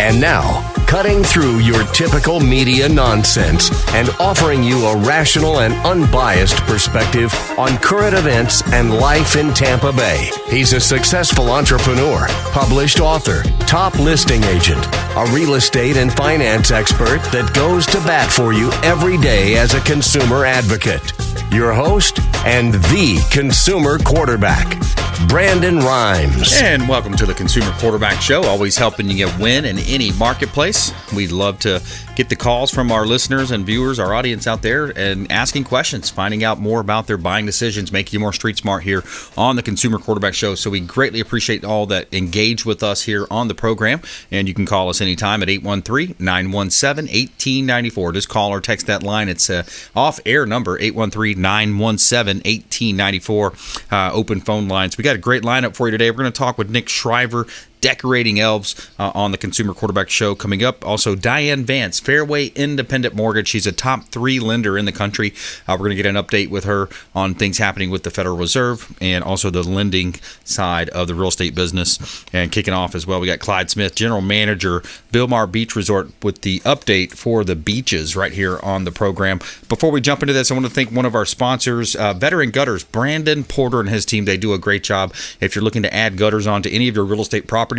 And now, cutting through your typical media nonsense and offering you a rational and unbiased perspective on current events and life in Tampa Bay. He's a successful entrepreneur, published author, top listing agent, a real estate and finance expert that goes to bat for you every day as a consumer advocate. Your host and the consumer quarterback, Brandon Rhymes. And welcome to the Consumer Quarterback Show, always helping you win in any marketplace. We'd love to get the calls from our listeners and viewers, our audience out there, and asking questions, finding out more about their buying decisions, making you more street smart here on the Consumer Quarterback Show. So we greatly appreciate all that engage with us here on the program. And you can call us anytime at 813-917-1894. Just call or text that line. It's an off-air number, 813-917-1894. Open phone lines. We got a great lineup for you today. We're going to talk with Nick Shriver, decorating Elves, on the Consumer Quarterback Show coming up. Also, Diane Vance, Fairway Independent Mortgage. She's a top 3 lender in the country. We're going to get an update with her on things happening with the Federal Reserve and also the lending side of the real estate business. And kicking off as well, we got Clyde Smith, General Manager, Bilmar Beach Resort, with the update for the beaches right here on the program. Before we jump into this, I want to thank one of our sponsors, Veteran Gutters, Brandon Porter and his team. They do a great job. If you're looking to add gutters onto any of your real estate properties,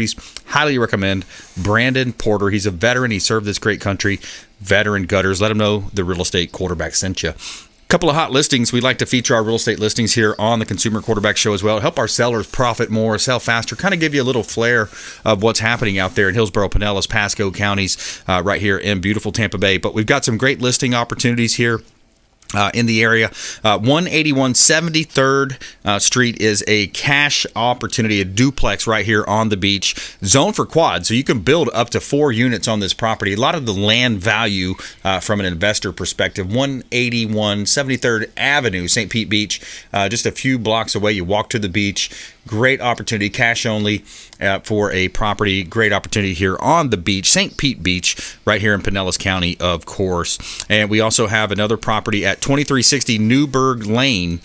highly recommend Brandon Porter. He's a veteran. He served this great country. Veteran Gutters. Let him know the real estate quarterback sent you. Couple of hot listings. We like to feature our real estate listings here on the Consumer Quarterback Show as well. Help our sellers profit more, sell faster, kind of give you a little flair of what's happening out there in Hillsborough, Pinellas, Pasco counties, right here in beautiful Tampa Bay. But we've got some great listing opportunities here in the area. 181 73rd Street is a cash opportunity, a duplex right here on the beach, zoned for quad, so you can build up to 4 units on this property. A lot of the land value from an investor perspective. 181 73rd Avenue, St. Pete Beach, just a few blocks away. You walk to the beach. Great opportunity, cash only for a property. Great opportunity here on the beach, St. Pete Beach, right here in Pinellas County, of course. And we also have another property at 2360 Newburgh Lane.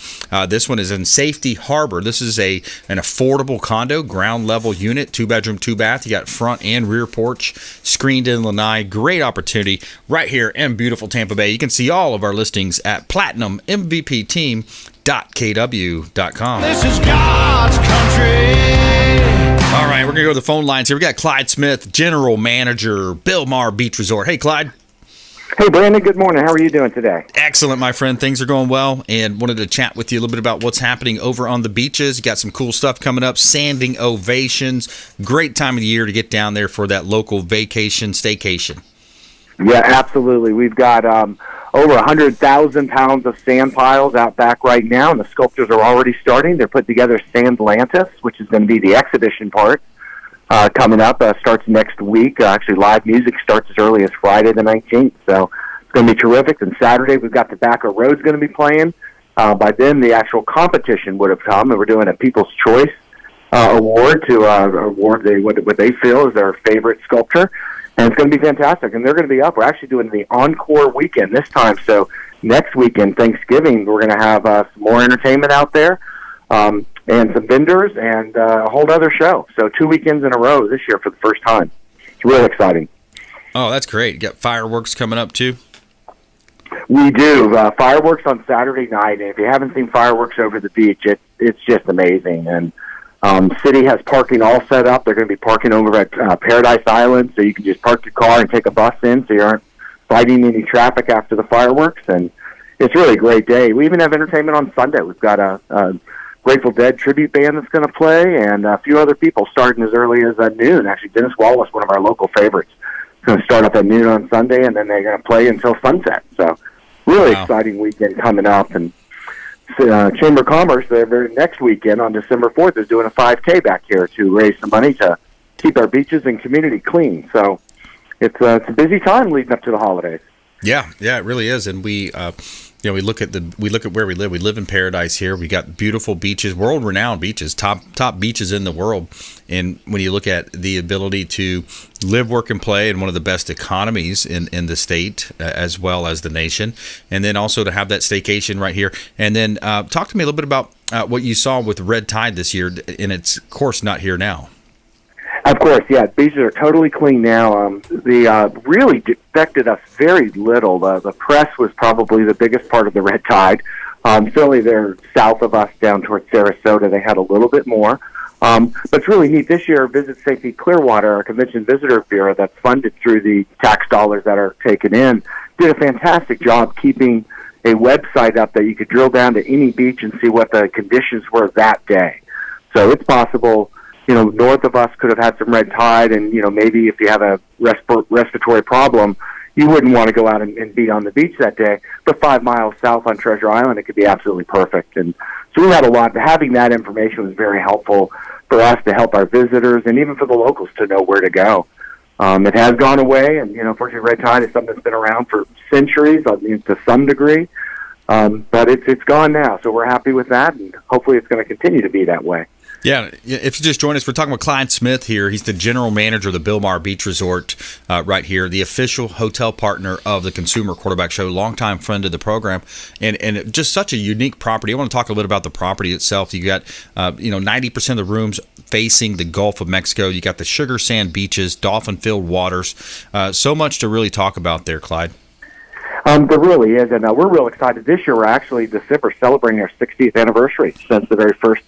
This one is in Safety Harbor. This is an affordable condo, ground level unit, 2-bedroom, 2-bath. You got front and rear porch, screened in lanai. Great opportunity right here in beautiful Tampa Bay. You can see all of our listings at PlatinumMVPTeam.kw.com. This is God's country. All right, we're going to go to the phone lines here. We got Clyde Smith, General Manager, Bilmar Beach Resort. Hey, Clyde. Hey, Brandon. Good morning. How are you doing today? Excellent, my friend. Things are going well, and wanted to chat with you a little bit about what's happening over on the beaches. You got some cool stuff coming up, sanding Ovations. Great time of the year to get down there for that local vacation, staycation. Yeah, absolutely. We've got over 100,000 pounds of sand piles out back right now, and the sculptors are already starting. They're putting together Sandlantis, which is going to be the exhibition part coming up. Starts next week. Actually, live music starts as early as Friday the 19th, so it's going to be terrific. And Saturday, we've got the Backer Road's going to be playing. By then, the actual competition would have come, and we're doing a People's Choice award to award what they feel is their favorite sculptor. And it's going to be fantastic, and they're going to be up. We're actually doing the encore weekend this time. So next weekend, Thanksgiving, we're going to have some more entertainment out there and some vendors and a whole other show. So 2 weekends in a row this year for the first time. It's really exciting. Oh, that's great. You got fireworks coming up, too? We do. Fireworks on Saturday night. And if you haven't seen fireworks over the beach, it's just amazing. And city has parking all set up. They're going to be parking over at Paradise Island, so you can just park your car and take a bus in so you aren't fighting any traffic after the fireworks. And it's really a great day. We even have entertainment on Sunday. We've got a Grateful Dead tribute band that's going to play and a few other people starting as early as noon. Actually, Dennis Wallace, one of our local favorites, is going to start up at noon on Sunday, and then they're going to play until sunset. So really exciting weekend coming up. And Chamber of Commerce, their next weekend on December 4th, is doing a 5K back here to raise some money to keep our beaches and community clean. So it's a busy time leading up to the holidays. Yeah, it really is. And we look at where we live. We live in paradise here. We got beautiful beaches, world-renowned beaches, top beaches in the world. And when you look at the ability to live, work, and play in one of the best economies in the state as well as the nation, and then also to have that staycation right here. And then talk to me a little bit about what you saw with Red Tide this year, and it's, of course, not here now. Of course, yeah. Beaches are totally clean now. They really affected us very little. The press was probably the biggest part of the red tide. Certainly they're south of us down towards Sarasota. They had a little bit more. But it's really neat. This year, Visit Safety Clearwater, our Convention Visitor Bureau that's funded through the tax dollars that are taken in, did a fantastic job keeping a website up that you could drill down to any beach and see what the conditions were that day. So it's possible, north of us could have had some red tide, and, maybe if you have a respiratory problem, you wouldn't want to go out and be on the beach that day. But 5 miles south on Treasure Island, it could be absolutely perfect. And so we had a lot. Having that information was very helpful for us to help our visitors and even for the locals to know where to go. It has gone away, and, unfortunately, red tide is something that's been around for centuries, to some degree. But it's gone now, so we're happy with that, and hopefully it's going to continue to be that way. Yeah, if you just joined us, we're talking with Clyde Smith here. He's the general manager of the Bilmar Beach Resort right here, the official hotel partner of the Consumer Quarterback Show, longtime friend of the program, and just such a unique property. I want to talk a little bit about the property itself. You got 90% of the rooms facing the Gulf of Mexico. You got the sugar sand beaches, dolphin-filled waters. So much to really talk about there, Clyde. There really is, and we're real excited. This year, we're actually December celebrating our 60th anniversary since the very first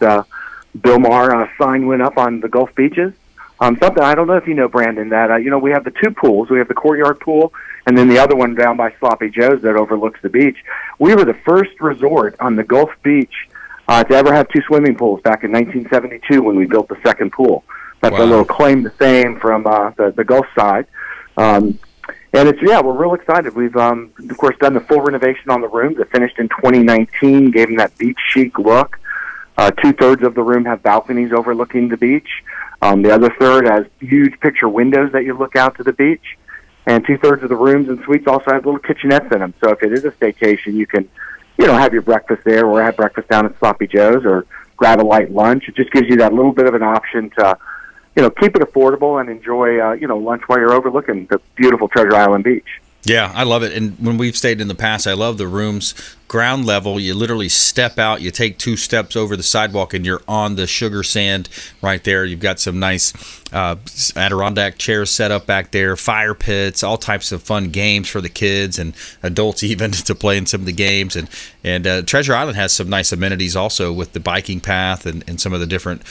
Bilmar sign went up on the Gulf beaches. Something I don't know if you know, Brandon, that we have the two pools. We have the courtyard pool, and then the other one down by Sloppy Joe's that overlooks the beach. We were the first resort on the Gulf beach to ever have two swimming pools back in 1972 when we built the second pool. That's a little claim to fame from the Gulf side. And we're real excited. We've, of course, done the full renovation on the rooms. It finished in 2019, gave them that beach chic look. 2/3 of the room have balconies overlooking the beach. The other third has huge picture windows that you look out to the beach. And 2/3 of the rooms and suites also have little kitchenettes in them. So if it is a staycation, you can, have your breakfast there or have breakfast down at Sloppy Joe's or grab a light lunch. It just gives you that little bit of an option to, keep it affordable and enjoy, lunch while you're overlooking the beautiful Treasure Island Beach. Yeah, I love it. And when we've stayed in the past, I love the rooms. Ground level, you literally step out, you take 2 steps over the sidewalk, and you're on the sugar sand right there. You've got some nice Adirondack chairs set up back there, fire pits, all types of fun games for the kids and adults even to play in some of the games. And Treasure Island has some nice amenities also with the biking path and some of the different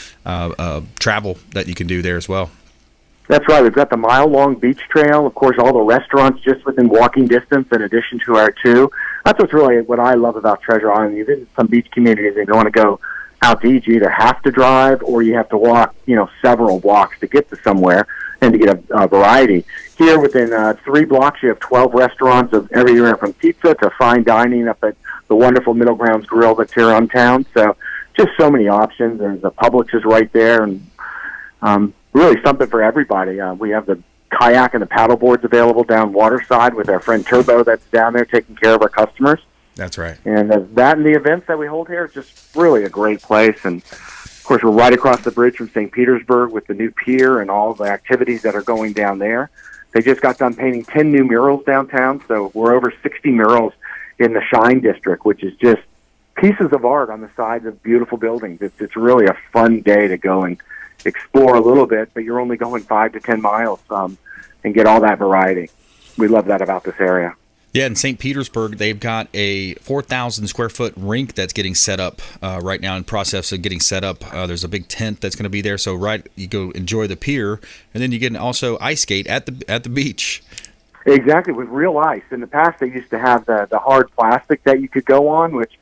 travel that you can do there as well. That's right. We've got the mile-long beach trail. Of course, all the restaurants just within walking distance in addition to our 2. That's what I love about Treasure Island. You visit some beach communities and you want to go out to eat. You either have to drive or you have to walk, several blocks to get to somewhere and to get a variety. Here within 3 blocks, you have 12 restaurants of everywhere from pizza to fine dining up at the wonderful Middle Grounds Grill that's here on town. So just so many options. There's the Publix is right there, and really something for everybody. We have the kayak and the paddle boards available down waterside with our friend Turbo that's down there taking care of our customers. That's right. And that and the events that we hold here is just really a great place. And, of course, we're right across the bridge from St. Petersburg with the new pier and all the activities that are going down there. They just got done painting 10 new murals downtown, so we're over 60 murals in the Shine District, which is just pieces of art on the sides of beautiful buildings. It's really a fun day to go and explore a little bit, but you're only going 5 to 10 miles and get all that variety. We love that about this area. Yeah, in St. Petersburg, they've got a 4,000 square foot rink that's getting set up right now, in process of getting set up. There's a big tent that's going to be there, so you go enjoy the pier, and then you can also ice skate at the beach. Exactly, with real ice. In the past, they used to have the hard plastic that you could go on, which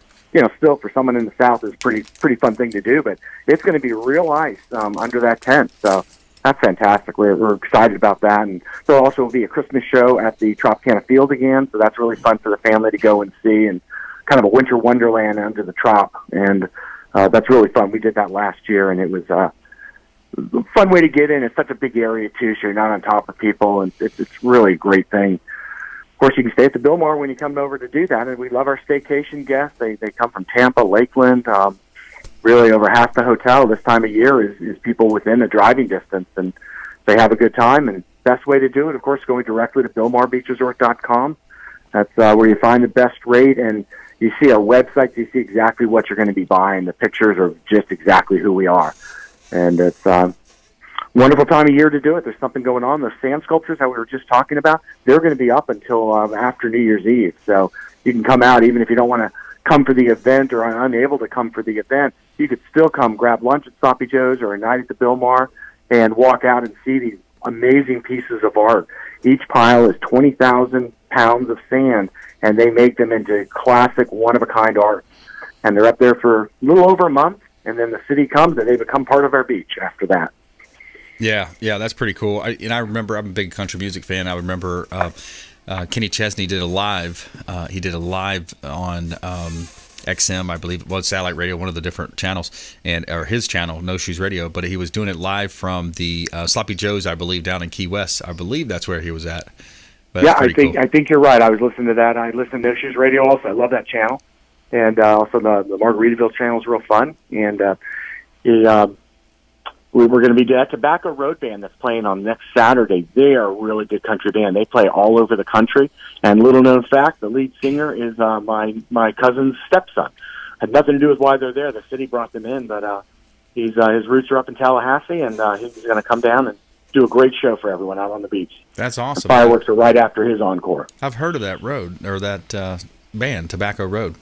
still for someone in the South is pretty fun thing to do, but it's going to be real ice under that tent. So that's fantastic. We're excited about that. And there'll also be a Christmas show at the Tropicana Field again, so that's really fun for the family to go and see, and kind of a winter wonderland under the Trop. And that's really fun. We did that last year, and it was a fun way to get in. It's such a big area, too, so you're not on top of people, and it's really a great thing. Of course, you can stay at the Bilmar when you come over to do that, and we love our staycation guests. They come from Tampa, Lakeland. Really, over half the hotel this time of year is people within a driving distance, and they have a good time. And best way to do it, of course, going directly to BilmarBeachResort.com. That's where you find the best rate, and you see our website. You see exactly what you're going to be buying. The pictures are just exactly who we are, and it's Wonderful time of year to do it. There's something going on. Those sand sculptures that we were just talking about, they're going to be up until after New Year's Eve. So you can come out even if you don't want to come for the event or are unable to come for the event. You could still come grab lunch at Sloppy Joe's or a night at the Bilmar and walk out and see these amazing pieces of art. Each pile is 20,000 pounds of sand, and they make them into classic, one-of-a-kind art. And they're up there for a little over a month, and then the city comes, and they become part of our beach after that. Yeah, that's pretty cool. I remember, I'm a big country music fan. I remember Kenny Chesney did a live. He did a live on XM, I believe it was, satellite radio, one of the different channels, or his channel, No Shoes Radio. But he was doing it live from the Sloppy Joe's, I believe, down in Key West. I believe that's where he was at. But yeah, I think you're right. I was listening to that. I listen to No Shoes Radio also. I love that channel, and also the Margaritaville channel is real fun. And we're going to be at Tobacco Road Band that's playing on next Saturday. They are a really good country band. They play all over the country. And little known fact, the lead singer is my cousin's stepson. Had nothing to do with why they're there. The city brought them in, but his roots are up in Tallahassee, and he's going to come down and do a great show for everyone out on the beach. That's awesome. The fireworks are right after his encore. I've heard of that road, or that band, Tobacco Road.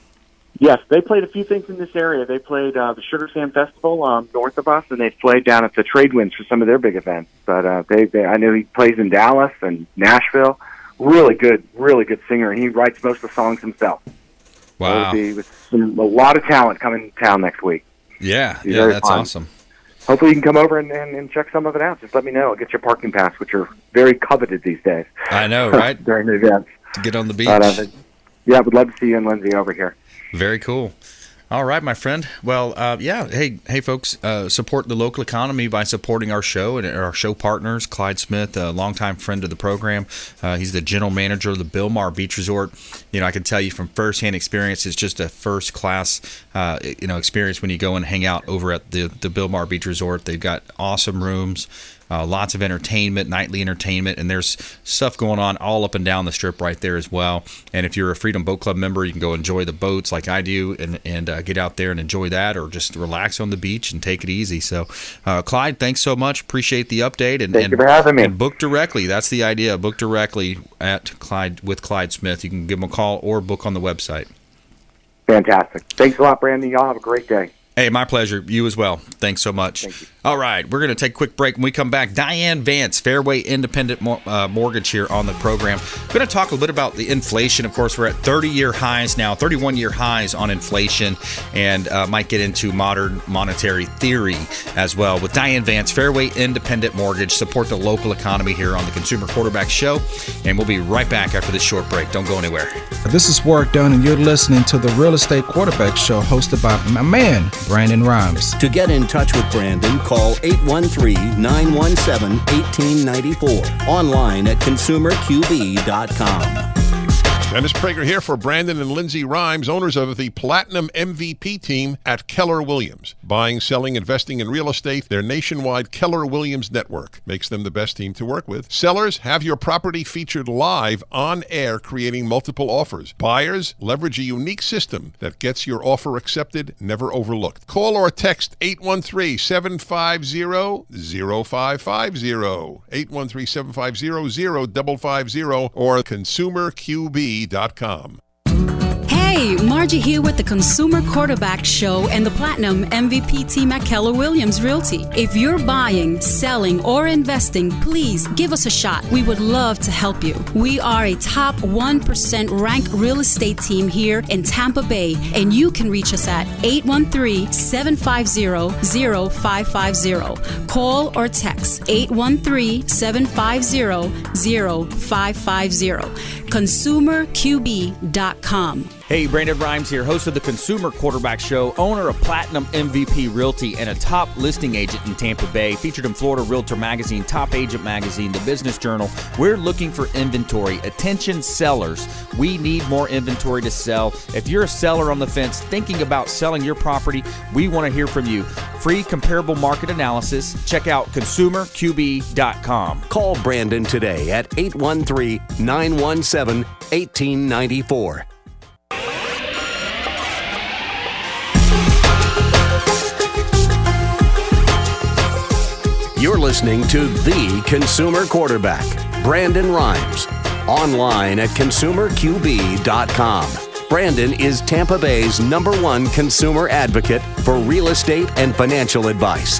Yes, they played a few things in this area. They played the Sugar Sand Festival north of us, and they played down at the Trade Winds for some of their big events. But I know he plays in Dallas and Nashville. Really good singer, and he writes most of the songs himself. Wow. So with a lot of talent coming to town next week. Yeah, that's fun. Awesome. Hopefully you can come over and check some of it out. Just let me know. I'll get your parking pass, which are very coveted these days. I know, right? During the events. To get on the beach. But, yeah, would love to see you and Lindsay over here. Very cool. All right, my friend. Well, hey, folks, support the local economy by supporting our show and our show partners. Clyde Smith, a longtime friend of the program. He's the general manager of the Bilmar Beach Resort. I can tell you from firsthand experience, it's just a first-class, experience when you go and hang out over at the Bilmar Beach Resort. They've got awesome rooms. Lots of entertainment, nightly entertainment, and there's stuff going on all up and down the strip right there as well. And if you're a Freedom Boat Club member, you can go enjoy the boats like I do and get out there and enjoy that, or just relax on the beach and take it easy. So, Clyde, thanks so much. Appreciate the update. Thank you for having me. And book directly. That's the idea. Book directly at Clyde with Clyde Smith. You can give him a call or book on the website. Fantastic. Thanks a lot, Brandon. Y'all have a great day. Hey, my pleasure. You as well. Thanks so much. Thank you. All right, we're going to take a quick break. When we come back, Diane Vance, Fairway Independent Mortgage here on the program. We're going to talk a little bit about the inflation. Of course, we're at 30-year highs now, 31-year highs on inflation, and might get into modern monetary theory as well. With Diane Vance, Fairway Independent Mortgage, support the local economy here on the Consumer Quarterback Show, and we'll be right back after this short break. Don't go anywhere. This is Warwick Dunn, and you're listening to the Real Estate Quarterback Show, hosted by my man, Brandon Rhymes. To get in touch with Brandon, call 813-917-1894. Online at consumerqb.com. Dennis Prager here for Brandon and Lindsay Rhymes, owners of the Platinum MVP team at Keller Williams. Buying, selling, investing in real estate, their nationwide Keller Williams network makes them the best team to work with. Sellers, have your property featured live on air, creating multiple offers. Buyers, leverage a unique system that gets your offer accepted, never overlooked. Call or text 813-750-0550, 813-750-0550, or consumerqb.com. Hey, Margie here with the Consumer Quarterback Show and the Platinum MVP team at Keller Williams Realty. If you're buying, selling, or investing, please give us a shot. We would love to help you. We are a top 1% ranked real estate team here in Tampa Bay, and you can reach us at 813-750-0550. Call or text 813-750-0550. ConsumerQB.com. Hey, Brandon Rhymes here, host of the Consumer Quarterback Show, owner of Platinum MVP Realty, and a top listing agent in Tampa Bay, featured in Florida Realtor Magazine, Top Agent Magazine, The Business Journal. We're looking for inventory. Attention sellers, we need more inventory to sell. If you're a seller on the fence thinking about selling your property, we want to hear from you. Free comparable market analysis. Check out consumerqb.com. Call Brandon today at 813-917-1894. You're listening to The Consumer Quarterback, Brandon Rhymes, online at consumerqb.com. Brandon is Tampa Bay's #1 consumer advocate for real estate and financial advice.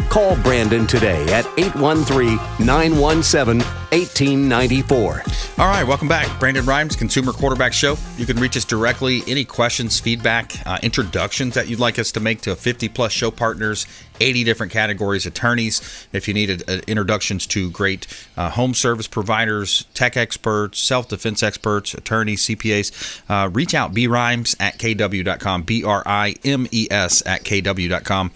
Call Brandon today at 813-917-1894. All right, welcome back. Brandon Rhymes, Consumer Quarterback Show. You can reach us directly. Any questions, feedback, introductions that you'd like us to make to 50-plus show partners, 80 different categories, attorneys. If you need introductions to great home service providers, tech experts, self-defense experts, attorneys, CPAs, reach out, brimes@kw.com, brimes@kw.com.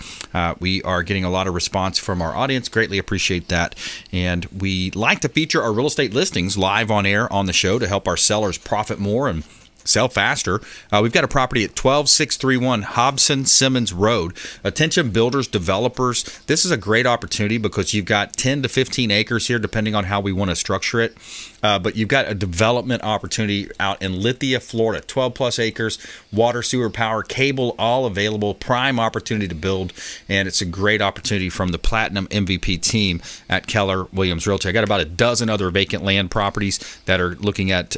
We are getting a lot of response from our audience. Greatly appreciate that. And we like to feature our real estate listings live on air on the show to help our sellers profit more and sell faster. We've got a property at 12631 Hobson Simmons Road. Attention builders, developers. This is a great opportunity because you've got 10 to 15 acres here, depending on how we want to structure it. But you've got a development opportunity out in Lithia, Florida. 12-plus acres, water, sewer, power, cable, all available. Prime opportunity to build. And it's a great opportunity from the Platinum MVP team at Keller Williams Realty. I got about a dozen other vacant land properties that are looking at,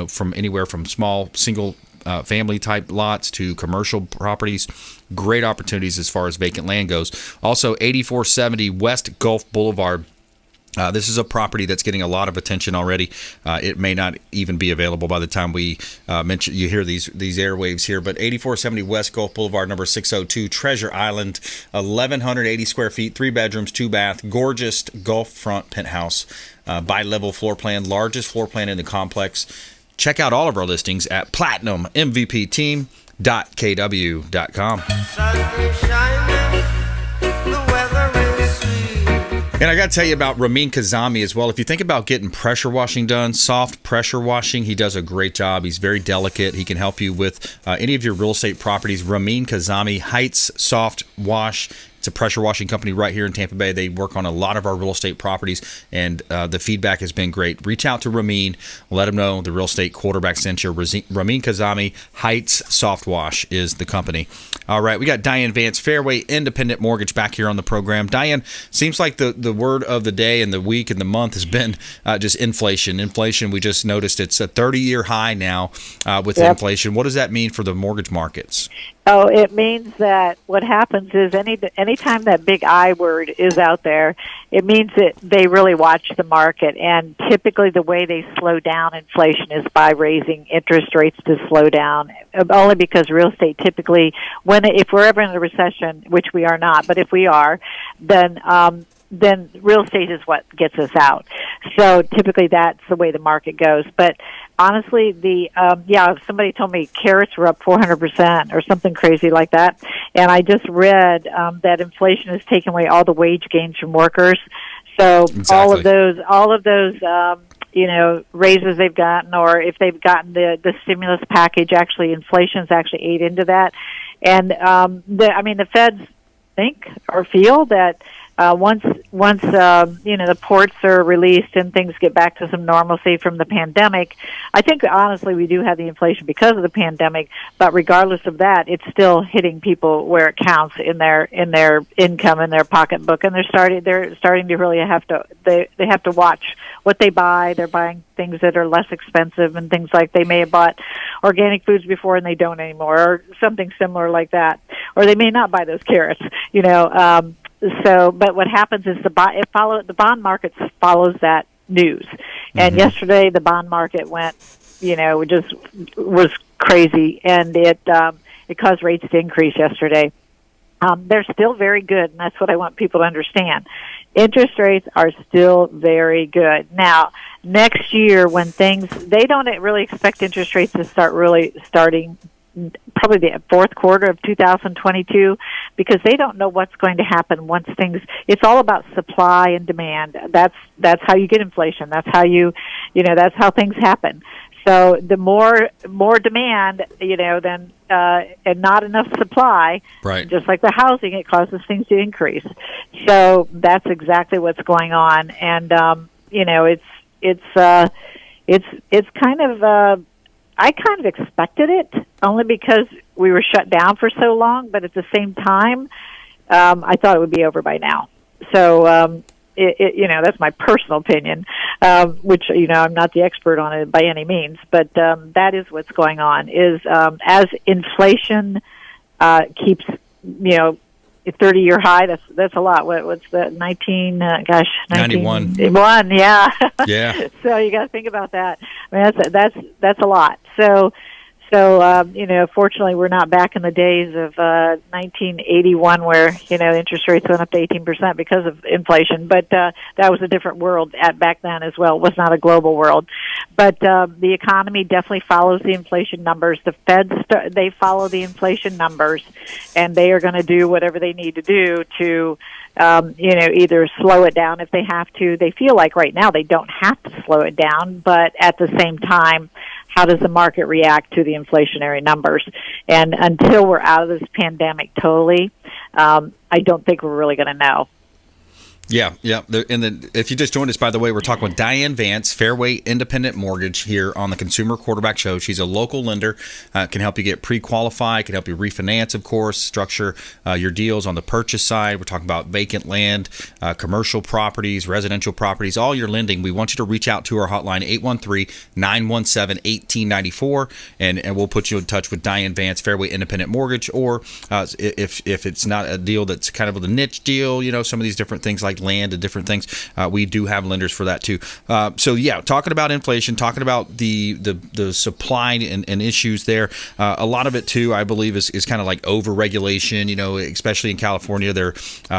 from anywhere from small single family type lots to commercial properties. Great opportunities as far as vacant land goes. Also, 8470 West Gulf Boulevard. This is a property that's getting a lot of attention already. It may not even be available by the time we mention. You hear these airwaves here, but 8470 West Gulf Boulevard, number 602, Treasure Island, 1,180 square feet, 3 bedrooms, 2 bath, gorgeous Gulf front penthouse, bi-level floor plan, largest floor plan in the complex. Check out all of our listings at platinummvpteam.kw.com. And I got to tell you about Ramin Kazami as well. If you think about getting pressure washing done, soft pressure washing, he does a great job. He's very delicate. He can help you with any of your real estate properties. Ramin Kazami, Heights Soft Wash. It's a pressure washing company right here in Tampa Bay. They work on a lot of our real estate properties, and the feedback has been great. Reach out to Ramin. Let him know the real estate quarterback sent you. Ramin Kazami, Heights Soft Wash is the company. All right, we got Diane Vance, Fairway Independent Mortgage, back here on the program. Diane, seems like the word of the day and the week and the month has been just inflation. Inflation, we just noticed it's a 30-year high now with inflation. What does that mean for the mortgage markets? Oh, it means that what happens is anytime that big I word is out there, it means that they really watch the market. And typically the way they slow down inflation is by raising interest rates to slow down, only because real estate typically, if we're ever in a recession, which we are not, but if we are, then real estate is what gets us out. So typically that's the way the market goes. But honestly, if somebody told me carrots were up 400% or something crazy like that, and I just read that inflation has taken away all the wage gains from workers. So exactly. all of those raises they've gotten, or if they've gotten the stimulus package, actually inflation's actually ate into that. And the feds think or feel that once the ports are released and things get back to some normalcy from the pandemic, I think honestly we do have the inflation because of the pandemic. But regardless of that, it's still hitting people where it counts in their income, in their pocketbook, and they're starting to really have to watch what they buy. They're buying things that are less expensive and things like they may have bought organic foods before and they don't anymore, or something similar like that, or they may not buy those carrots. But what happens is the bond market follows that news. And yesterday the bond market went, just was crazy, and it caused rates to increase yesterday. They're still very good, and that's what I want people to understand. Interest rates are still very good. Now, next year when they don't really expect interest rates to starting probably the fourth quarter of 2022, because they don't know what's going to happen once it's all about supply and demand. That's how you get inflation. That's how that's how things happen. So the more demand, and not enough supply, right? Just like the housing, it causes things to increase. So that's exactly what's going on. And, it's kind of, I kind of expected it only because we were shut down for so long, but at the same time, I thought it would be over by now. that's my personal opinion, which, I'm not the expert on it by any means, but that is what's going on, is as inflation keeps, 30-year high, that's a lot. What's that, 91. Yeah. Yeah. So you got to think about that. I mean, that's a lot. So, fortunately, we're not back in the days of 1981 where, interest rates went up to 18% because of inflation. But that was a different world back then as well. It was not a global world. But the economy definitely follows the inflation numbers. The Feds, they follow the inflation numbers, and they are going to do whatever they need to do to either slow it down if they have to. They feel like right now they don't have to slow it down, but at the same time, how does the market react to the inflationary numbers? And until we're out of this pandemic totally, I don't think we're really going to know. Yeah. And then if you just joined us, by the way, we're talking with Diane Vance, Fairway Independent Mortgage, here on the Consumer Quarterback Show. She's a local lender, can help you get pre-qualified, can help you refinance, of course, structure your deals on the purchase side. We're talking about vacant land, commercial properties, residential properties, all your lending. We want you to reach out to our hotline, 813-917-1894, and we'll put you in touch with Diane Vance, Fairway Independent Mortgage, or if it's not a deal that's kind of a niche deal, some of these different things like land and different things, we do have lenders for that too. Talking about inflation, talking about the supply and issues there, a lot of it too, I believe, is kind of like over-regulation, especially in California. They're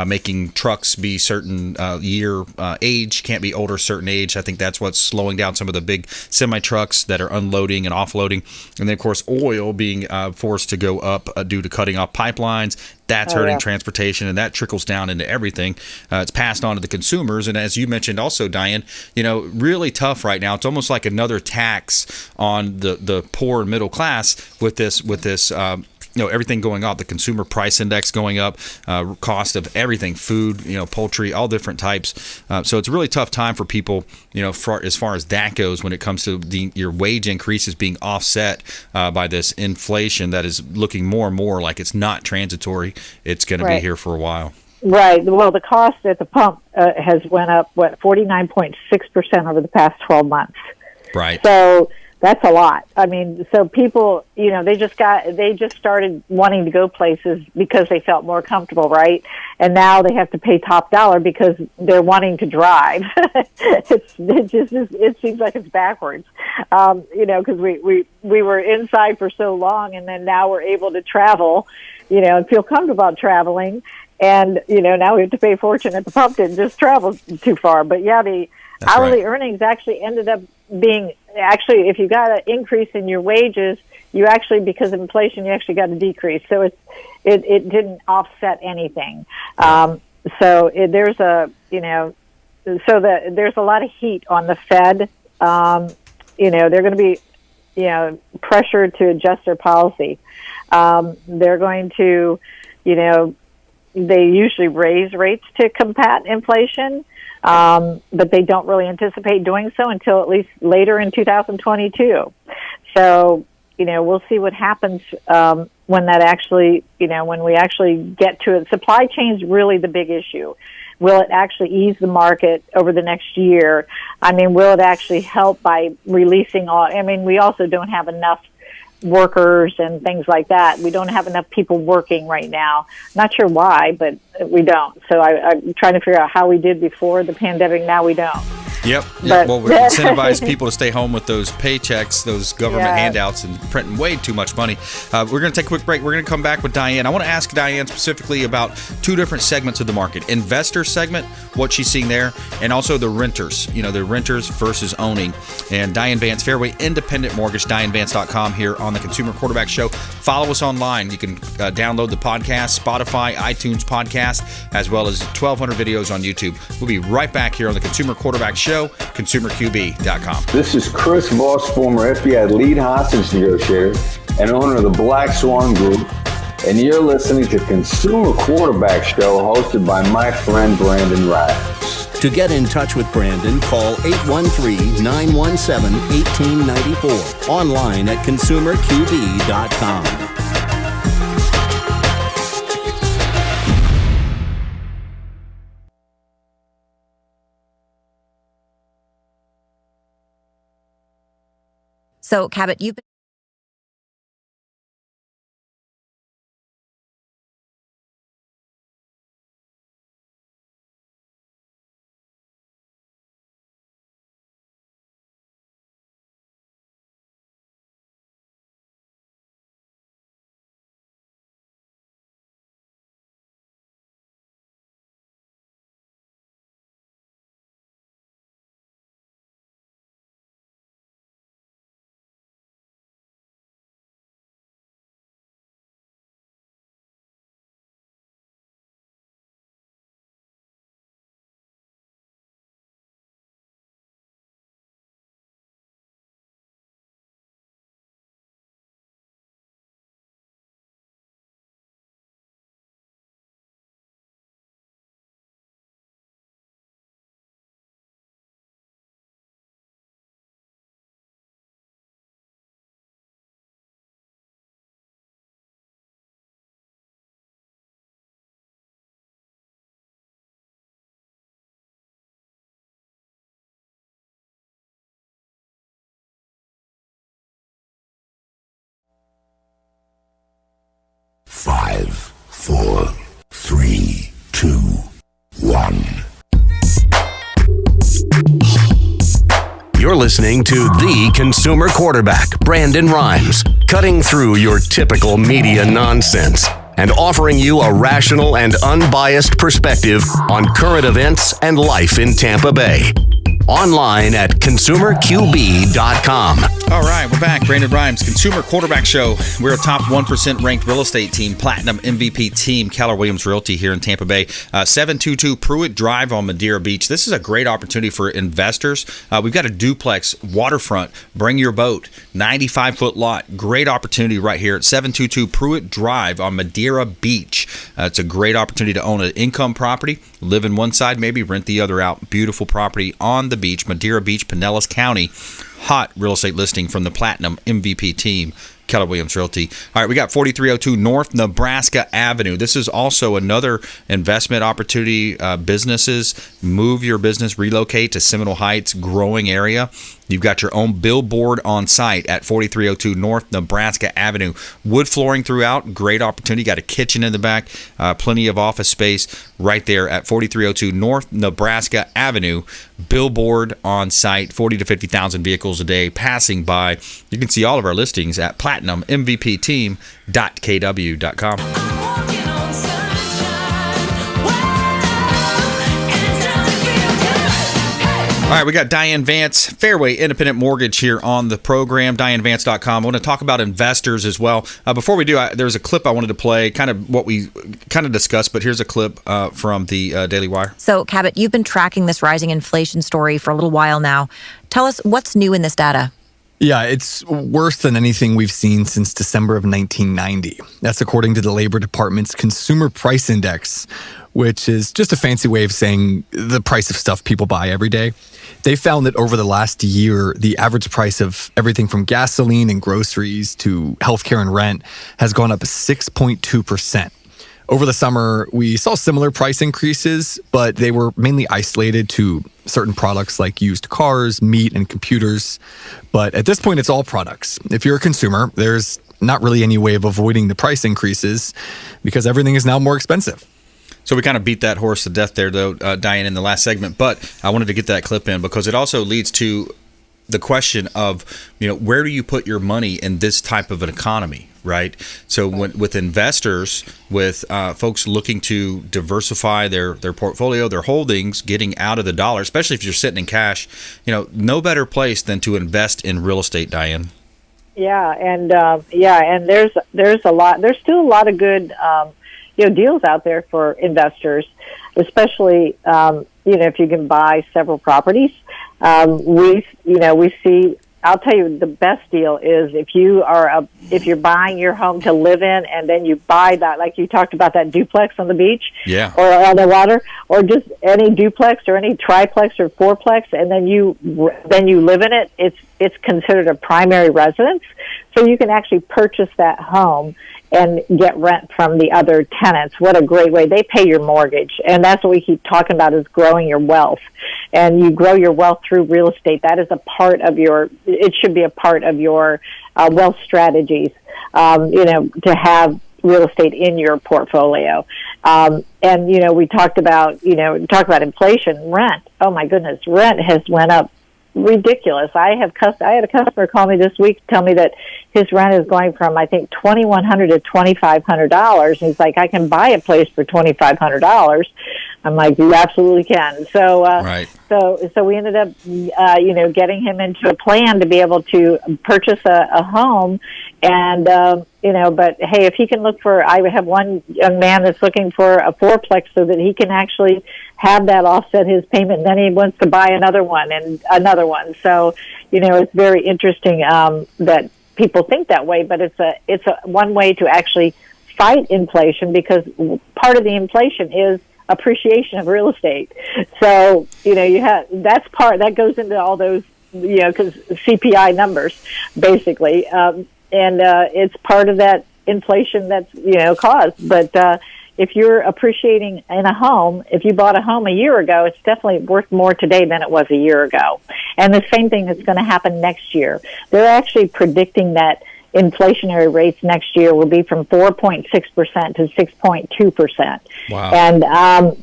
making trucks be certain year age, can't be older certain age. I think that's what's slowing down some of the big semi-trucks that are unloading and offloading. And then, of course, oil being forced to go up due to cutting off pipelines. That's hurting transportation, and that trickles down into everything. It's passed on to the consumers, and as you mentioned also, Diane, really tough right now. It's almost like another tax on the poor and middle class with this everything going up, the consumer price index going up, cost of everything, food, poultry, all different types. So it's a really tough time for people, as far as that goes, when it comes to your wage increases being offset by this inflation that is looking more and more like it's not transitory. It's going to be here for a while. Right. Well, the cost at the pump has went up, 49.6% over the past 12 months. Right. So that's a lot. I mean, so people, they just started wanting to go places because they felt more comfortable, right? And now they have to pay top dollar because they're wanting to drive. It seems like it's backwards, because we were inside for so long, and then now we're able to travel, and feel comfortable about traveling. And, now we have to pay a fortune at the pump to just travel too far. But yeah, the hourly earnings actually ended up being, if you got an increase in your wages, you actually, because of inflation, you actually got a decrease. So it didn't offset anything. There's a lot of heat on the Fed. They're going to be, pressured to adjust their policy. They're going to, they usually raise rates to combat inflation. But they don't really anticipate doing so until at least later in 2022. So, we'll see what happens when that actually, when we actually get to it. Supply chain's really the big issue. Will it actually ease the market over the next year? I mean, will it actually help by releasing we also don't have enough workers and things like that. We don't have enough people working right now. Not sure why, but we don't. So I'm trying to figure out how we did before the pandemic. Now we don't. Yep. Well, we incentivize people to stay home with those paychecks, those government handouts, and printing way too much money. We're going to take a quick break. We're going to come back with Diane. I want to ask Diane specifically about two different segments of the market. Investor segment, what she's seeing there, and also the renters, the renters versus owning. And Diane Vance, Fairway Independent Mortgage, DianeVance.com here on the Consumer Quarterback Show. Follow us online. You can download the podcast, Spotify, iTunes podcast, as well as 1,200 videos on YouTube. We'll be right back here on the Consumer Quarterback Show, ConsumerQB.com. This is Chris Voss, former FBI lead hostage negotiator and owner of the Black Swan Group, and you're listening to Consumer Quarterback Show hosted by my friend Brandon Ryan. To get in touch with Brandon, call 813-917-1894. Online at ConsumerQB.com. So, Cabot, you've been... Five, 4, 3, 2, 1. You're listening to the consumer quarterback, Brandon Rhymes, cutting through your typical media nonsense and offering you a rational and unbiased perspective on current events and life in Tampa Bay. Online at consumerqb.com. All right, we're back. Brandon Rhymes, Consumer Quarterback Show. We're a top 1% ranked real estate team, Platinum MVP team, Keller Williams Realty here in Tampa Bay. 722 Pruitt Drive on Madeira Beach. This is a great opportunity for investors. We've got a duplex, waterfront, bring your boat, 95-foot lot. Great opportunity right here at 722 Pruitt Drive on Madeira Beach. It's a great opportunity to own an income property, live in one side, maybe rent the other out. Beautiful property on the beach, Madeira Beach, Pinellas County. Hot real estate listing from the Platinum MVP team, Keller Williams Realty. All right, we got 4302 North Nebraska Avenue. This is also another investment opportunity. Businesses, move your business, relocate to Seminole Heights, growing area. You've got your own billboard on site at 4302 North Nebraska Avenue. Wood flooring throughout, great opportunity. Got a kitchen in the back, plenty of office space right there at 4302 North Nebraska Avenue. Billboard on site, 40 to 50,000 vehicles a day passing by. You can see all of our listings at platinummvpteam.kw.com. All right, we got Diane Vance, Fairway Independent Mortgage here on the program, DianeVance.com. I want to talk about investors as well. Before we do, there's a clip I wanted to play, kind of what we kind of discussed, but here's a clip from the Daily Wire. So, Cabot, you've been tracking this rising inflation story for a little while now. Tell us what's new in this data. Yeah, it's worse than anything we've seen since December of 1990. That's according to the Labor Department's Consumer Price Index, which is just a fancy way of saying the price of stuff people buy every day. They found that over the last year, the average price of everything from gasoline and groceries to healthcare and rent has gone up 6.2%. Over the summer, we saw similar price increases, but they were mainly isolated to certain products like used cars, meat, and computers. But at this point, it's all products. If you're a consumer, there's not really any way of avoiding the price increases because everything is now more expensive. So we kind of beat that horse to death there, though, Diane, in the last segment. But I wanted to get that clip in because it also leads to the question of, where do you put your money in this type of an economy, right? So with investors, with folks looking to diversify their portfolio, their holdings, getting out of the dollar, especially if you're sitting in cash, no better place than to invest in real estate, Diane. Yeah, and there's still a lot of good deals out there for investors, especially if you can buy several properties. We see. I'll tell you, the best deal is if you are if you're buying your home to live in, and then you buy that, like you talked about, that duplex on the beach, or on the water, or just any duplex or any triplex or fourplex, and then you live in it, it's considered a primary residence. So you can actually purchase that home and get rent from the other tenants. What a great way. They pay your mortgage, and that's what we keep talking about, is growing your wealth. And you grow your wealth through real estate. That is it should be a part of your wealth strategies, to have real estate in your portfolio. And, we talked about inflation, rent. Oh my goodness, rent has went up ridiculous. I had a customer call me this week, tell me that his rent is going from, I think, $2,100 to $2,500. And he's like, I can buy a place for $2,500. I'm like, you absolutely can. So, so we ended up, getting him into a plan to be able to purchase a home. And, but hey, if he can I have one young man that's looking for a fourplex so that he can actually have that offset his payment. And then he wants to buy another one and another one. So, it's very interesting, that people think that way, but it's a one way to actually fight inflation, because part of the inflation is appreciation of real estate. So, that goes into all those, because CPI numbers, basically. And it's part of that inflation that's, caused. But if you're appreciating in a home, if you bought a home a year ago, it's definitely worth more today than it was a year ago. And the same thing is going to happen next year. They're actually predicting that inflationary rates next year will be from 4.6% to 6.2%. Wow. And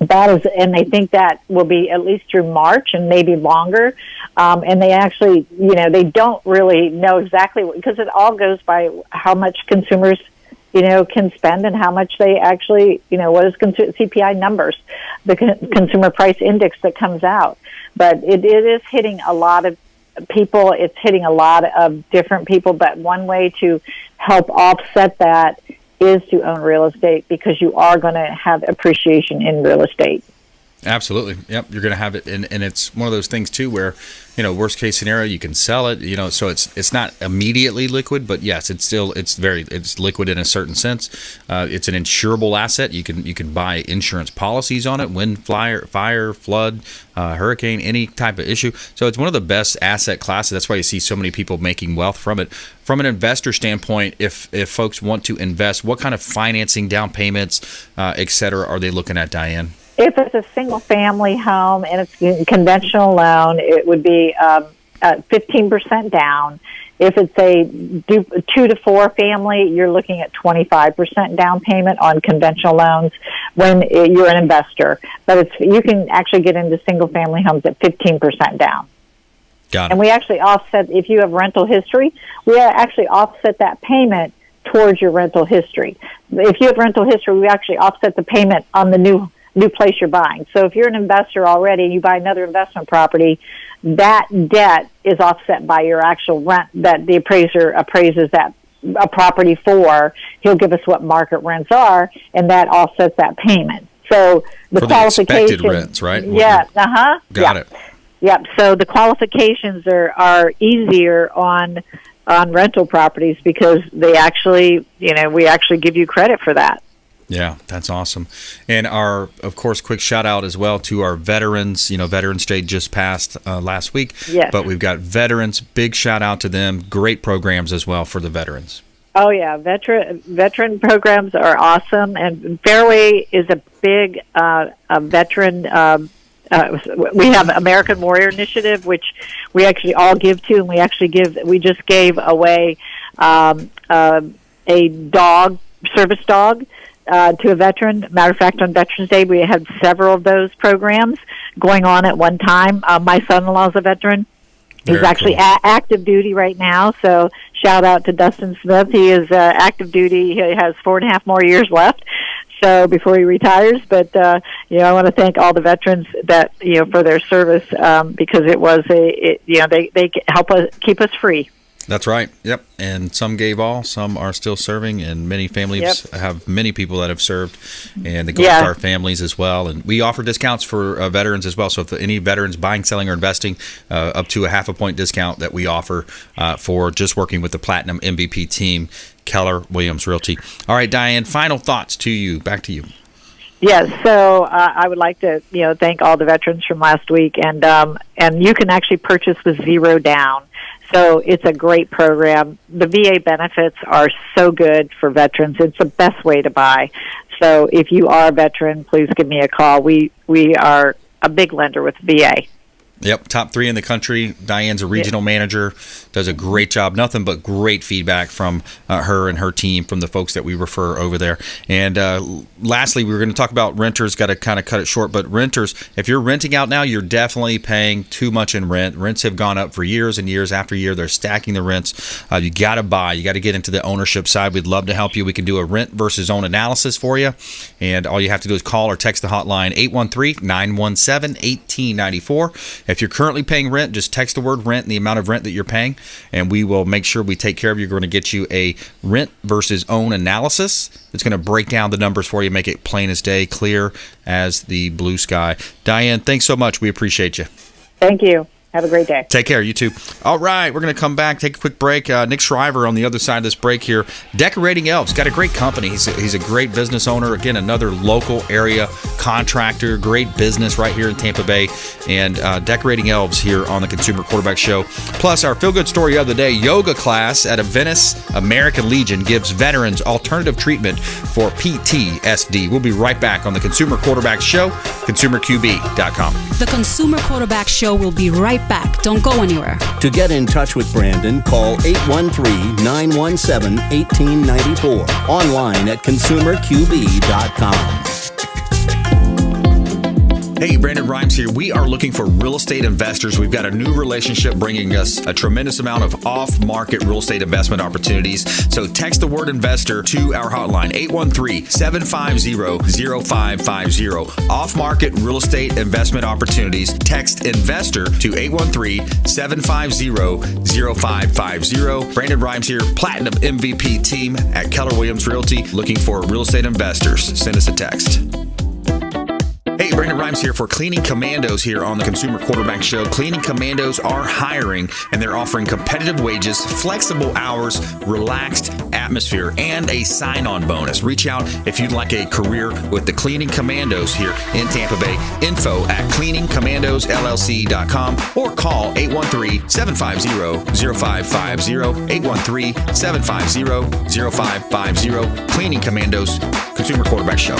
and they think that will be at least through March and maybe longer. And they actually, they don't really know exactly, because it all goes by how much consumers, can spend and how much they actually, what is CPI numbers, the consumer price index that comes out. But it is hitting a lot of people. It's hitting a lot of different people. But one way to help offset that is to own real estate, because you are going to have appreciation in real estate. Absolutely. Yep. You're going to have it. And it's one of those things too, where, worst case scenario, you can sell it, so it's not immediately liquid, but yes, it's liquid in a certain sense. It's an insurable asset. You can buy insurance policies on it, wind, fire, flood, hurricane, any type of issue. So it's one of the best asset classes. That's why you see so many people making wealth from it. From an investor standpoint, if folks want to invest, what kind of financing, down payments, et cetera, are they looking at, Diane? If it's a single-family home and it's a conventional loan, it would be 15% down. If it's a 2 to 4 family, you're looking at 25% down payment on conventional loans when you're an investor. But you can actually get into single-family homes at 15% down. Got it. And we actually offset, if you have rental history, we actually offset that payment towards your rental history. If you have rental history, we actually offset the payment on the new place you're buying. So if you're an investor already and you buy another investment property, that debt is offset by your actual rent that the appraiser appraises that a property for. He'll give us what market rents are, and that offsets that payment. So the qualifications, expected rents, right? Yeah. Got it. Yep. So the qualifications are easier on rental properties, because they actually, we actually give you credit for that. Yeah, that's awesome. And of course, quick shout out as well to our veterans. Veterans Day just passed last week. Yes. But we've got veterans. Big shout out to them. Great programs as well for the veterans. Oh yeah, veteran programs are awesome, and Fairway is a big veteran. We have American Warrior Initiative, which we actually all give to, and we just gave away a service dog to a veteran. Matter of fact, on Veterans Day, we had several of those programs going on at one time. My son-in-law is a veteran. He's actually active duty right now, so shout out to Dustin Smith. He is active duty. He has 4.5 more years left, so before he retires. But I want to thank all the veterans that for their service, because it was they help us keep us free. That's right. Yep. And some gave all, some are still serving, and many families have many people that have served, and the Gold Star families as well. And we offer discounts for veterans as well. So if any veterans buying, selling, or investing, up to a 0.5 point discount that we offer for just working with the Platinum MVP team, Keller Williams Realty. All right, Diane, final thoughts to you. Back to you. Yes, so I would like to, thank all the veterans from last week, and you can actually purchase with zero down. So it's a great program. The VA benefits are so good for veterans. It's the best way to buy. So if you are a veteran, please give me a call. We are a big lender with VA. Yep, top 3 in the country. Diane's a regional manager, does a great job. Nothing but great feedback from her and her team, from the folks that we refer over there. And lastly, we were going to talk about renters. Got to kind of cut it short, but renters, if you're renting out now, you're definitely paying too much in rent. Rents have gone up for years and years after year. They're stacking the rents. You got to buy. You got to get into the ownership side. We'd love to help you. We can do a rent versus own analysis for you. And all you have to do is call or text the hotline 813-917-1894. If you're currently paying rent, just text the word rent and the amount of rent that you're paying, and we will make sure we take care of you. We're going to get you a rent versus own analysis. It's going to break down the numbers for you, make it plain as day, clear as the blue sky. Diane, thanks so much. We appreciate you. Thank you. Have a great day. Take care. You too. All right. We're going to come back, take a quick break. Nick Shriver on the other side of this break here. Decorating Elves. Got a great company. He's a great business owner. Again, another local area contractor. Great business right here in Tampa Bay. And Decorating Elves here on the Consumer Quarterback Show. Plus, our feel-good story of the day, yoga class at a Venice American Legion gives veterans alternative treatment for PTSD. We'll be right back on the Consumer Quarterback Show, consumerqb.com. The Consumer Quarterback Show will be right back. Don't go anywhere. To get in touch with Brandon, call 813-917-1894. Online at consumerqb.com. Hey, Brandon Rhymes here. We are looking for real estate investors. We've got a new relationship bringing us a tremendous amount of off-market real estate investment opportunities. So text the word investor to our hotline, 813-750-0550. Off-market real estate investment opportunities. Text investor to 813-750-0550. Brandon Rhymes here, Platinum MVP team at Keller Williams Realty, looking for real estate investors. Send us a text. Hey, Brandon Rhymes here for Cleaning Commandos here on the Consumer Quarterback Show. Cleaning Commandos are hiring, and they're offering competitive wages, flexible hours, relaxed atmosphere, and a sign-on bonus. Reach out if you'd like a career with the Cleaning Commandos here in Tampa Bay. Info at cleaningcommandosllc.com or call 813-750-0550, 813-750-0550. Cleaning Commandos, Consumer Quarterback Show.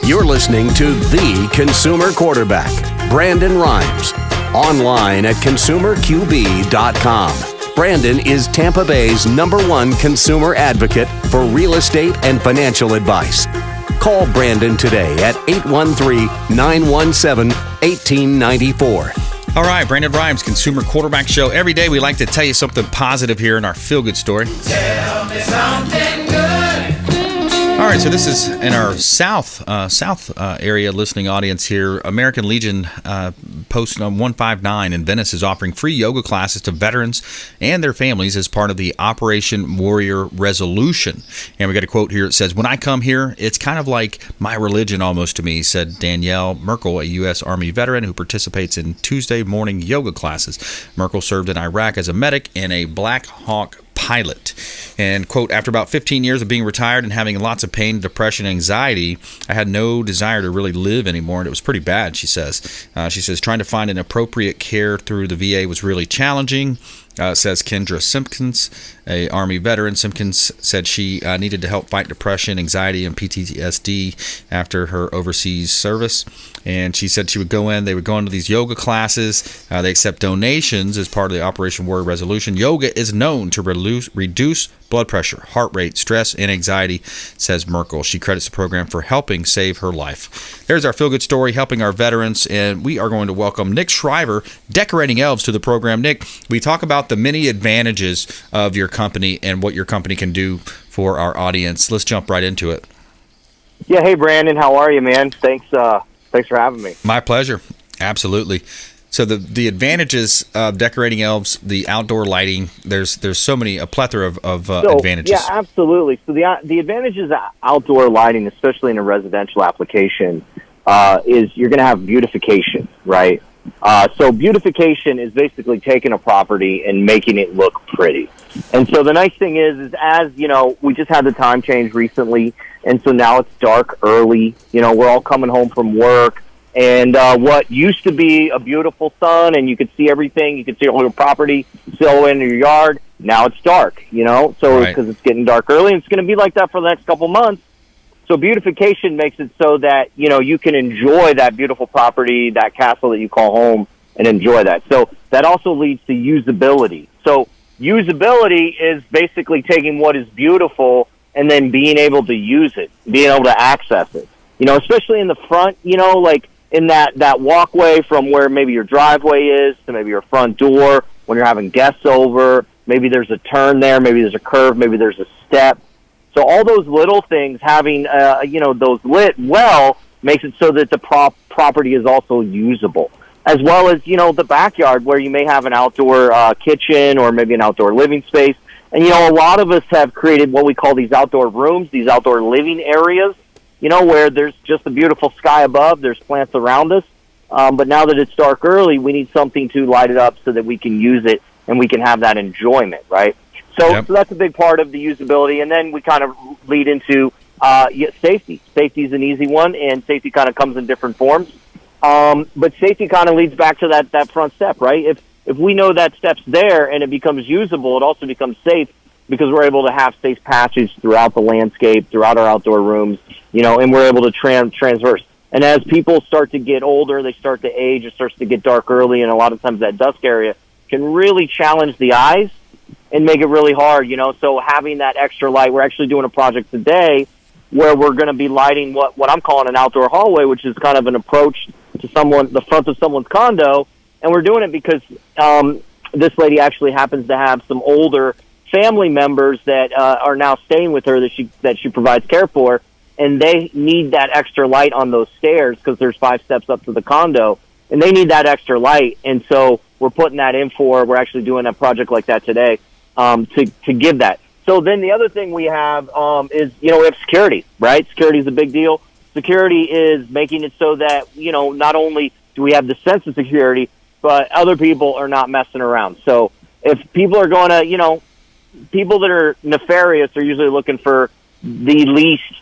You're listening to The Consumer Quarterback, Brandon Rhymes. Online at consumerqb.com. Brandon is Tampa Bay's #1 consumer advocate for real estate and financial advice. Call Brandon today at 813-917-1894. All right, Brandon Rhymes, Consumer Quarterback Show. Every day we like to tell you something positive here in our feel-good story. Tell me something good. All right, so this is in our south area listening audience here. American Legion post 159 in Venice is offering free yoga classes to veterans and their families as part of the Operation Warrior Resolution. And we got a quote here. It says, "When I come here, it's kind of like my religion almost to me," said Danielle Merkel, a U.S. Army veteran who participates in Tuesday morning yoga classes. Merkel served in Iraq as a medic and a Black Hawk pilot. And, quote, "After about 15 years of being retired and having lots of pain, depression, and anxiety, I had no desire to really live anymore, and it was pretty bad," she says. She says, "Trying to find an appropriate care through the VA was really challenging," says Kendra Simpkins, a Army veteran. Simpkins said she needed to help fight depression, anxiety, and PTSD after her overseas service. And she said they would go into these yoga classes. They accept donations as part of the Operation Warrior Resolution. Yoga is known to reduce blood pressure, heart rate, stress, and anxiety, says Merkel. She credits the program for helping save her life. There's our feel-good story, helping our veterans, and we are going to welcome Nick Shriver, Decorating Elves, to the program. Nick, we talk about the many advantages of your company and what your company can do for our audience. Let's jump right into it. Yeah, hey Brandon, how are you, man? Thanks for having me. My pleasure. Absolutely. So the advantages of decorating elves, the outdoor lighting, there's so many, a plethora of advantages. Yeah, absolutely. So the advantages of outdoor lighting, especially in a residential application, is you're going to have beautification, right? So beautification is basically taking a property and making it look pretty. And so the nice thing is as, you know, we just had the time change recently, and so now it's dark early. You know, we're all coming home from work, and what used to be a beautiful sun, and you could see everything, you could see all your property still in your yard, now it's dark, you know, so because it's getting dark early, and it's going to be like that for the next couple months. So beautification makes it so that, you know, you can enjoy that beautiful property, that castle that you call home, and enjoy that. So that also leads to usability. So usability is basically taking what is beautiful and then being able to use it, being able to access it. You know, especially in the front, you know, like in that walkway from where maybe your driveway is to maybe your front door when you're having guests over. Maybe there's a turn there, maybe there's a curve, maybe there's a step. So all those little things, having, you know, those lit well, makes it so that the property is also usable. As well as, you know, the backyard where you may have an outdoor kitchen or maybe an outdoor living space. And, you know, a lot of us have created what we call these outdoor rooms, these outdoor living areas, you know, where there's just a beautiful sky above, there's plants around us. But now that it's dark early, we need something to light it up so that we can use it and we can have that enjoyment, right? So that's a big part of the usability. And then we kind of lead into safety. Safety is an easy one, and safety kind of comes in different forms. But safety kind of leads back to that front step, right? If we know that step's there and it becomes usable, it also becomes safe because we're able to have safe passage throughout the landscape, throughout our outdoor rooms, you know, and we're able to transverse. And as people start to get older, they start to age, it starts to get dark early, and a lot of times that dusk area can really challenge the eyes and make it really hard, you know. So having that extra light, we're actually doing a project today where we're going to be lighting what I'm calling an outdoor hallway, which is kind of an approach to the front of someone's condo. And we're doing it because this lady actually happens to have some older family members that are now staying with her that she provides care for, and they need that extra light on those stairs because there's 5 steps up to the condo, and they need that extra light. And so we're putting that in we're actually doing a project like that today to give that. So then the other thing we have is, you know, we have security, right? Security is a big deal. Security is making it so that, you know, not only do we have the sense of security, but other people are not messing around. So if people are going to, you know, people that are nefarious are usually looking for the least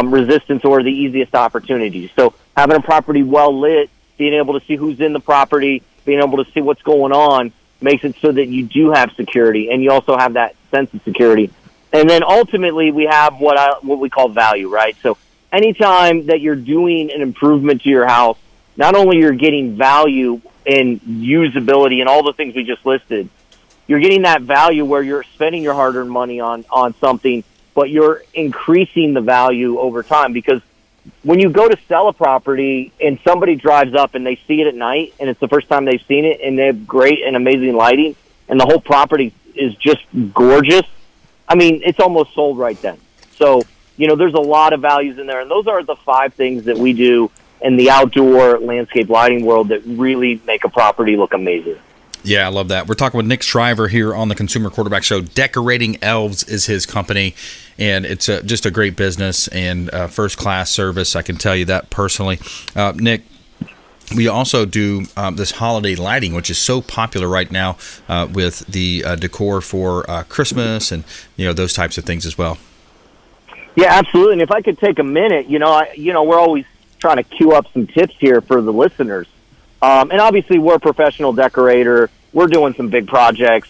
resistance or the easiest opportunities. So having a property well lit, being able to see who's in the property, being able to see what's going on, makes it so that you do have security, and you also have that sense of security. And then ultimately we have what we call value, right? So anytime that you're doing an improvement to your house, not only you're getting value and usability and all the things we just listed, you're getting that value where you're spending your hard-earned money on something, but you're increasing the value over time. Because when you go to sell a property and somebody drives up and they see it at night and it's the first time they've seen it and they have great and amazing lighting and the whole property is just gorgeous, I mean, it's almost sold right then. So, you know, there's a lot of values in there, and those are the 5 things that we do in the outdoor landscape lighting world that really make a property look amazing. Yeah, I love that. We're talking with Nick Shriver here on the Consumer Quarterback Show. Decorating Elves is his company, and it's just a great business and first-class service. I can tell you that personally. Nick, we also do this holiday lighting, which is so popular right now with the decor for Christmas and, you know, those types of things as well. Yeah, absolutely. And if I could take a minute, we're always trying to queue up some tips here for the listeners. And obviously, we're a professional decorator. We're doing some big projects.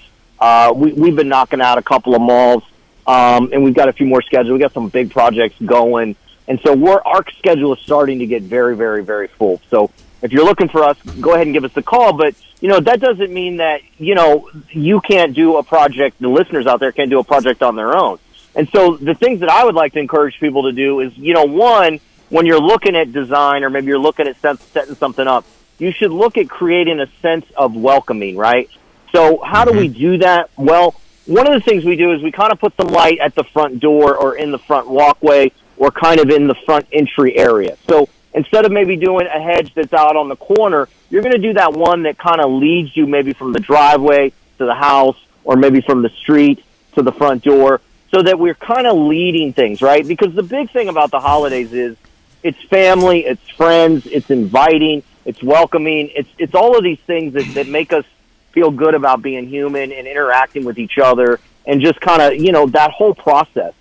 We've been knocking out a couple of malls, and we've got a few more scheduled. We've got some big projects going. And so our schedule is starting to get very, very, very full. So if you're looking for us, go ahead and give us a call. But, that doesn't mean that, you can't do a project. The listeners out there can't do a project on their own. And so the things that I would like to encourage people to do is, one, when you're looking at design or maybe you're looking at setting something up, you should look at creating a sense of welcoming, right? So how do we do that? Well, one of the things we do is we kind of put some light at the front door or in the front walkway or kind of in the front entry area. So instead of maybe doing a hedge that's out on the corner, you're going to do that one that kind of leads you maybe from the driveway to the house, or maybe from the street to the front door, so that we're kind of leading things, right? Because the big thing about the holidays is it's family, it's friends, it's inviting, it's welcoming, it's all of these things that make us feel good about being human and interacting with each other, and just kind of, you know, that whole process.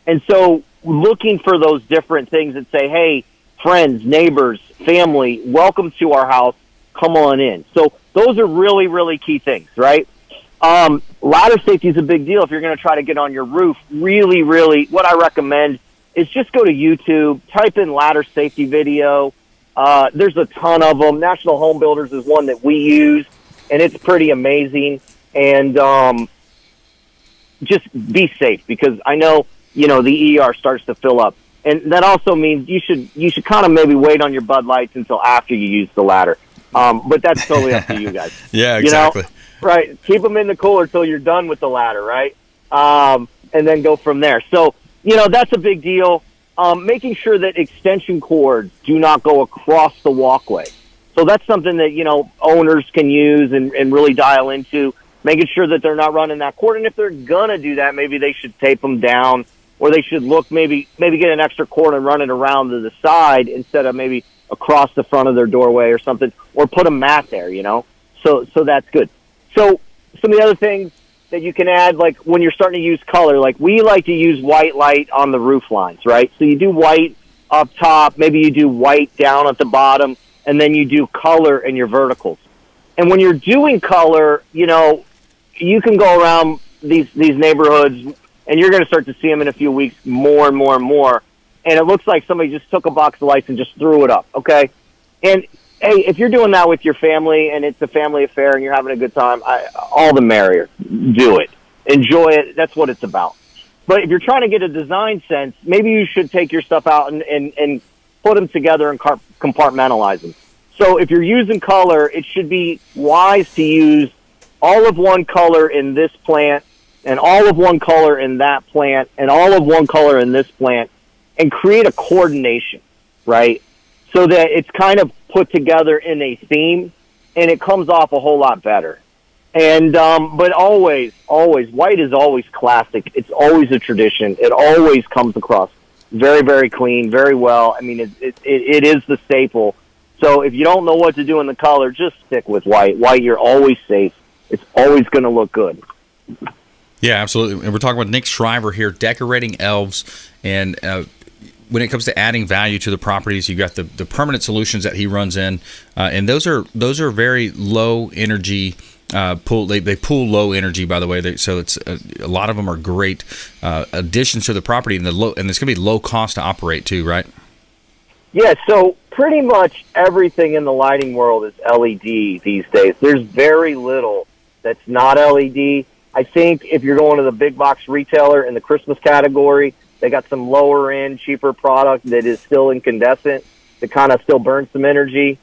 And so looking for those different things that say, hey, friends, neighbors, family, welcome to our house, come on in. So those are really, really key things, right? Ladder safety is a big deal. If you're going to try to get on your roof, really, really, what I recommend is just go to YouTube, type in ladder safety video. There's a ton of them. National Home Builders is one that we use, and it's pretty amazing. And just be safe, because I know, you know, the ER starts to fill up. And that also means you should kind of maybe wait on your Bud Lights until after you use the ladder. But that's totally up to you guys. Yeah, exactly. You know? Right. Keep them in the cooler till you're done with the ladder, right? And then go from there. So, you know, that's a big deal. Making sure that extension cords do not go across the walkway. So that's something that, you know, owners can use and really dial into, making sure that they're not running that cord. And if they're going to do that, maybe they should tape them down, or they should look, maybe get an extra cord and run it around to the side instead of maybe across the front of their doorway or something, or put a mat there, you know? So that's good. So some of the other things that you can add, like when you're starting to use color, like we like to use white light on the roof lines, right? So you do white up top, maybe you do white down at the bottom, and then you do color in your verticals. And when you're doing color, you know, you can go around these neighborhoods, and you're going to start to see them in a few weeks more and more and more. And it looks like somebody just took a box of lights and just threw it up, okay? And hey, if you're doing that with your family and it's a family affair and you're having a good time, all the merrier. Do it. Enjoy it. That's what it's about. But if you're trying to get a design sense, maybe you should take your stuff out and put them together and compartmentalize them. So if you're using color, it should be wise to use all of one color in this plant, and all of one color in that plant, and all of one color in this plant, and create a coordination, right? So that it's kind of put together in a theme, and it comes off a whole lot better. And but always, white is always classic. It's always a tradition. It always comes across very, very clean, very well. I mean, it is the staple. So if you don't know what to do in the color, just stick with white. White, you're always safe. It's always going to look good. Yeah, absolutely. And we're talking with Nick Shriver here, decorating Elves, and when it comes to adding value to the properties, you got the permanent solutions that he runs in, and those are very low energy pool. They pool low energy, by the way. So it's a lot of them are great additions to the property, and it's going to be low cost to operate too, right? Yeah. So pretty much everything in the lighting world is LED these days. There's very little that's not LED. I think if you're going to the big box retailer in the Christmas category, they got some lower end, cheaper product that is still incandescent, that kind of still burns some energy.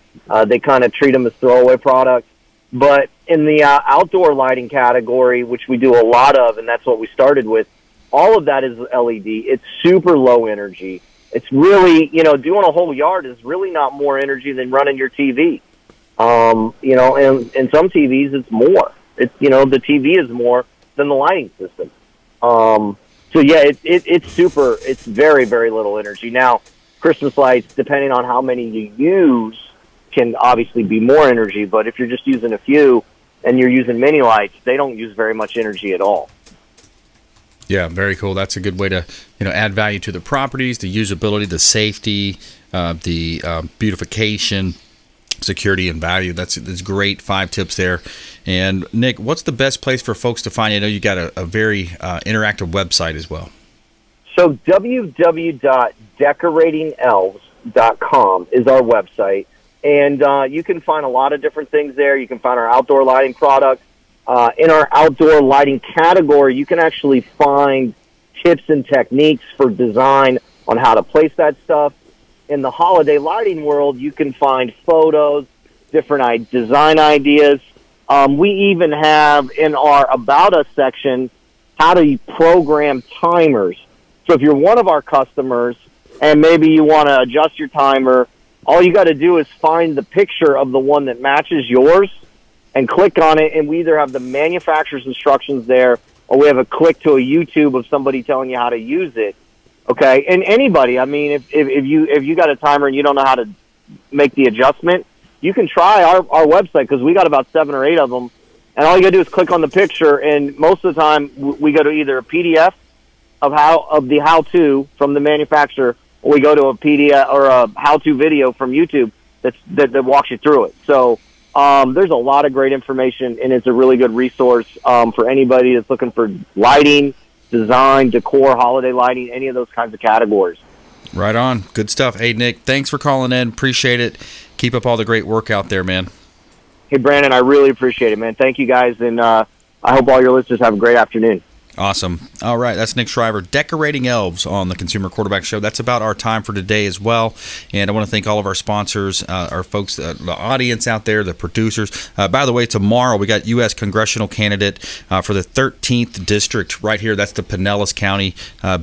They kind of treat them as throwaway products. But in the outdoor lighting category, which we do a lot of, and that's what we started with, all of that is LED. It's super low energy. It's really, you know, doing a whole yard is really not more energy than running your TV. You know, and some TVs it's more. It's, you know, the TV is more than the lighting system. So yeah, it's super. It's very, very little energy. Now, Christmas lights, depending on how many you use, can obviously be more energy. But if you're just using a few and you're using mini lights, they don't use very much energy at all. Yeah, very cool. That's a good way to, you know, add value to the properties, the usability, the safety, the beautification, security, and value. That's great. 5 tips there. And Nick, what's the best place for folks to find you? I know you got a very interactive website as well. So www.decoratingelves.com is our website, and you can find a lot of different things there. You can find our outdoor lighting products. In our outdoor lighting category, you can actually find tips and techniques for design on how to place that stuff. In the holiday lighting world, you can find photos, different design ideas. We even have in our About Us section how to program timers. So if you're one of our customers and maybe you want to adjust your timer, all you got to do is find the picture of the one that matches yours and click on it, and we either have the manufacturer's instructions there or we have a click to a YouTube of somebody telling you how to use it. Okay, and anybody, I mean, if you got a timer and you don't know how to make the adjustment, you can try our website, because we got about 7 or 8 of them, and all you got to do is click on the picture, and most of the time we go to either a PDF of the how-to from the manufacturer, or we go to a PDF or a how-to video from YouTube that walks you through it. So there's a lot of great information, and it's a really good resource for anybody that's looking for lighting, design, decor, holiday lighting, any of those kinds of categories. Right on. Good stuff. Hey, Nick, thanks for calling in. Appreciate it. Keep up all the great work out there, man. Hey, Brandon, I really appreciate it, man. Thank you, guys, and I hope all your listeners have a great afternoon. Awesome. All right, that's Nick Shriver, Decorating Elves on the Consumer Quarterback Show. That's about our time for today as well. And I want to thank all of our sponsors, our folks, the audience out there, the producers. By the way, tomorrow we got U.S. congressional candidate for the 13th district right here. That's the Pinellas County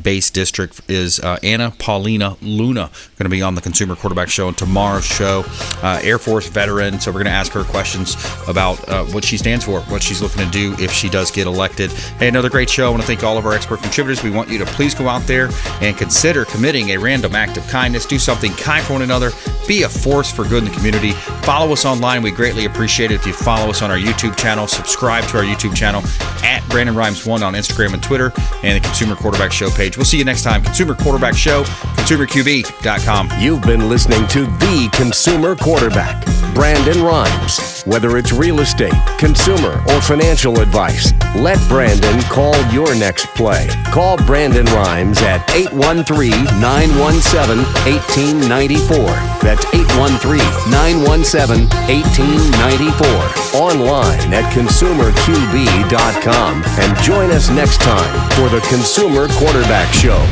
based district. Is Anna Paulina Luna going to be on the Consumer Quarterback Show on tomorrow's show. Air Force veteran, so we're going to ask her questions about what she stands for, what she's looking to do if she does get elected. Hey, another great show. I want to thank all of our expert contributors. We want you to please go out there and consider committing a random act of kindness. Do something kind for one another. Be a force for good in the community. Follow us online. We greatly appreciate it if you follow us on our YouTube channel. Subscribe to our YouTube channel at Brandon Rhymes 1 on Instagram and Twitter, and the Consumer Quarterback Show page. We'll see you next time. Consumer Quarterback Show, ConsumerQB.com. You've been listening to The Consumer Quarterback, Brandon Rhymes. Whether it's real estate, consumer, or financial advice, let Brandon call your next play. Call Brandon Rhymes at 813-917-1894. That's 813-917-1894. Online at ConsumerQB.com. And join us next time for the Consumer Quarterback Show.